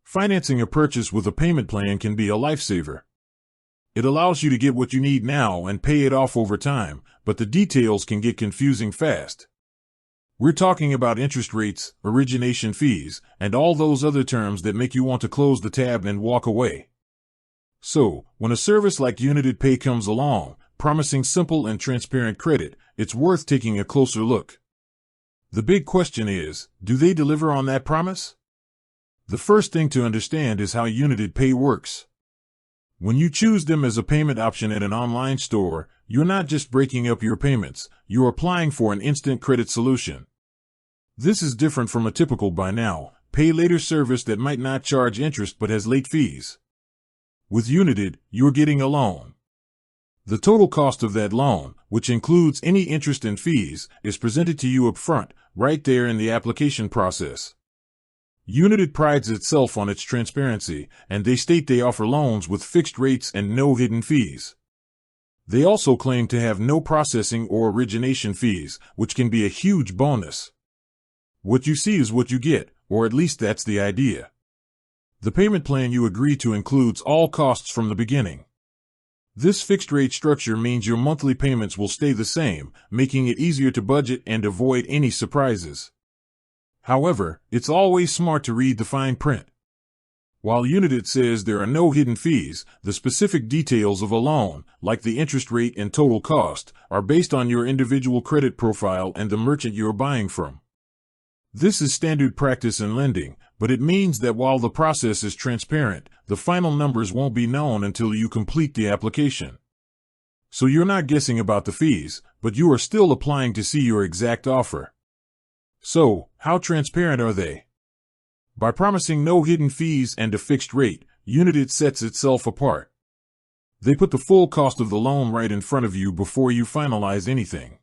Financing a purchase with a payment plan can be a lifesaver. It allows you to get what you need now and pay it off over time, but the details can get confusing fast. We're talking about interest rates, origination fees, and all those other terms that make you want to close the tab and walk away. So, when a service like Younited Pay comes along, promising simple and transparent credit, it's worth taking a closer look. The big question is, do they deliver on that promise? The first thing to understand is how Younited Pay works. When you choose them as a payment option at an online store, you're not just breaking up your payments, you're applying for an instant credit solution. This is different from a typical buy now, pay later service that might not charge interest but has late fees. With Younited, you're getting a loan. The total cost of that loan, which includes any interest and fees, is presented to you up front, right there in the application process. Younited prides itself on its transparency, and they state they offer loans with fixed rates and no hidden fees. They also claim to have no processing or origination fees, which can be a huge bonus. What you see is what you get, or at least that's the idea. The payment plan you agree to includes all costs from the beginning. This fixed rate structure means your monthly payments will stay the same, making it easier to budget and avoid any surprises. However, it's always smart to read the fine print. While Younited says there are no hidden fees, the specific details of a loan, like the interest rate and total cost, are based on your individual credit profile and the merchant you're buying from. This is standard practice in lending, but it means that while the process is transparent, the final numbers won't be known until you complete the application. So you're not guessing about the fees, but you are still applying to see your exact offer. So, how transparent are they? By promising no hidden fees and a fixed rate, Younited sets itself apart. They put the full cost of the loan right in front of you before you finalize anything.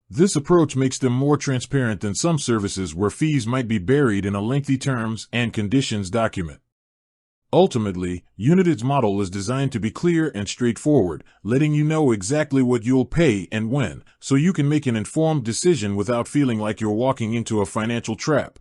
This approach makes them more transparent than some services where fees might be buried in a lengthy terms and conditions document. Ultimately, Younited's model is designed to be clear and straightforward, letting you know exactly what you'll pay and when, so you can make an informed decision without feeling like you're walking into a financial trap.